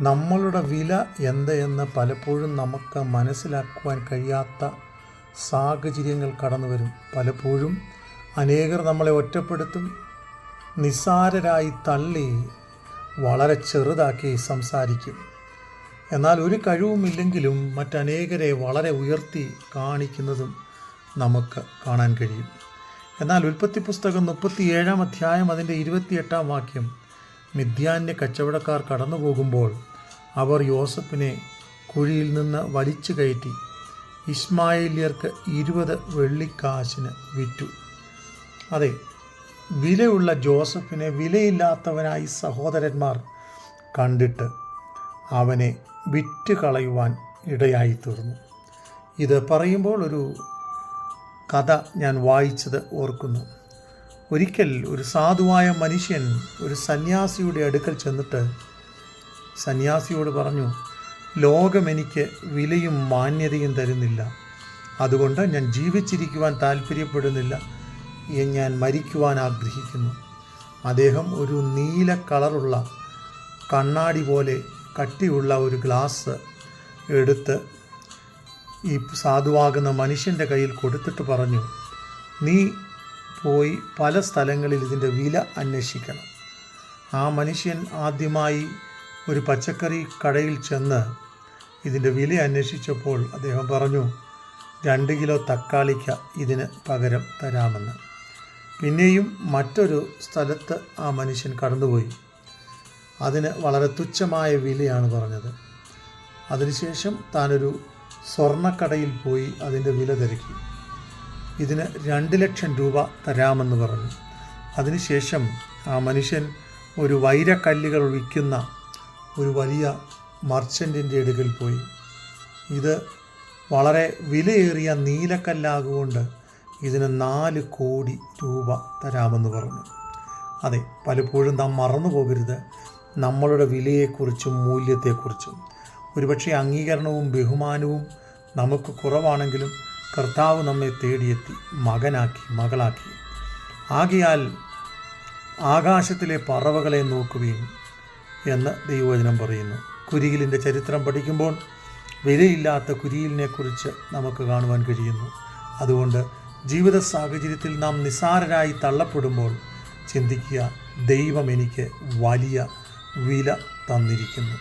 നമ്മളുടെ വില എന്തെന്ന് പലപ്പോഴും നമുക്ക് മനസ്സിലാക്കുവാൻ കഴിയാത്ത സാഹചര്യങ്ങൾ കടന്നു വരും. പലപ്പോഴും അനേകർ നമ്മളെ ഒറ്റപ്പെടുത്തും, നിസ്സാരരായി തള്ളി വളരെ ചെറുതാക്കി സംസാരിക്കും. എന്നാൽ ഒരു കഴിവുമില്ലെങ്കിലും മറ്റനേകരെ വളരെ ഉയർത്തി കാണിക്കുന്നതും നമുക്ക് കാണാൻ കഴിയും. എന്നാൽ ഉൽപ്പത്തി പുസ്തകം 37 അധ്യായം അതിൻ്റെ 28 വാക്യം, മിദ്യാന്യ കച്ചവടക്കാർ കടന്നു പോകുമ്പോൾ അവർ യോസഫിനെ കുഴിയിൽ നിന്ന് വലിച്ചു കയറ്റി ഇശ്മായേല്യർക്ക് 20 വെള്ളിക്കാശിന് വിറ്റു. അതെ, വിലയുള്ള ജോസഫിനെ വിലയില്ലാത്തവനായി സഹോദരന്മാർ കണ്ടിട്ട് അവനെ വിറ്റ് കളയുവാൻ ഇടയായിത്തീർന്നു. ഇത് പറയുമ്പോൾ ഒരു കഥ ഞാൻ വായിച്ചത് ഓർക്കുന്നു. ഒരിക്കൽ ഒരു സാധുവായ മനുഷ്യൻ ഒരു സന്യാസിയുടെ അടുക്കൽ ചെന്നിട്ട് സന്യാസിയോട് പറഞ്ഞു, ലോകം എനിക്ക് വിലയും മാന്യതയും തരുന്നില്ല, അതുകൊണ്ട് ഞാൻ ജീവിച്ചിരിക്കുവാൻ താല്പര്യപ്പെടുന്നില്ല, ഞാൻ മരിക്കുവാൻ ആഗ്രഹിക്കുന്നു. അദ്ദേഹം ഒരു നീല കളറുള്ള കണ്ണാടി പോലെ കട്ടിയുള്ള ഒരു ഗ്ലാസ് എടുത്ത് ഈ സാധുവാകുന്ന മനുഷ്യൻ്റെ കയ്യിൽ കൊടുത്തിട്ട് പറഞ്ഞു, നീ പോയി പല സ്ഥലങ്ങളിൽ ഇതിൻ്റെ വില അന്വേഷിക്കണം. ആ മനുഷ്യൻ ആദ്യമായി ഒരു പച്ചക്കറി കടയിൽ ചെന്ന് ഇതിൻ്റെ വില അന്വേഷിച്ചപ്പോൾ അദ്ദേഹം പറഞ്ഞു, 2 കിലോ തക്കാളിക്ക ഇതിന് പകരം തരാമെന്ന്. പിന്നെയും മറ്റൊരു സ്ഥലത്ത് ആ മനുഷ്യൻ കടന്നുപോയി. അതിന് വളരെ തുച്ഛമായ വിലയാണ് പറഞ്ഞത്. അതിനുശേഷം താനൊരു സ്വർണ്ണക്കടയിൽ പോയി അതിൻ്റെ വില തിരക്കി. ഇതിന് 2 ലക്ഷം രൂപ തരാമെന്ന് പറഞ്ഞു. അതിനുശേഷം ആ മനുഷ്യൻ ഒരു വൈരക്കല്ലുകൾ വിൽക്കുന്ന ഒരു വലിയ മർച്ചൻറ്റിൻ്റെ അടുക്കൽ പോയി. ഇത് വളരെ വിലയേറിയ നീലക്കല്ലാകുകൊണ്ട് ഇതിന് 4 കോടി രൂപ തരാമെന്ന് പറഞ്ഞു. അതെ, പലപ്പോഴും നാം മറന്നു പോകരുത് നമ്മളുടെ വിലയെക്കുറിച്ചും മൂല്യത്തെക്കുറിച്ചും. ഒരുപക്ഷെ അംഗീകരണവും ബഹുമാനവും നമുക്ക് കുറവാണെങ്കിലും കർത്താവ് നമ്മെ തേടിയെത്തി മകനാക്കി, മകളാക്കി. ആകയാൽ ആകാശത്തിലെ പറവകളെ നോക്കുകയും എന്ന് ദൈവവചനം പറയുന്നു. കുരിയിലിൻ്റെ ചരിത്രം പഠിക്കുമ്പോൾ വിലയില്ലാത്ത കുരിയിലിനെക്കുറിച്ച് നമുക്ക് കാണുവാൻ കഴിയുന്നു. അതുകൊണ്ട് ജീവിത സാഹചര്യത്തിൽ നാം നിസ്സാരരായി തള്ളപ്പെടുമ്പോൾ ചിന്തിക്കുക, ദൈവം എനിക്ക് വലിയ വില തന്നിരിക്കുന്നു.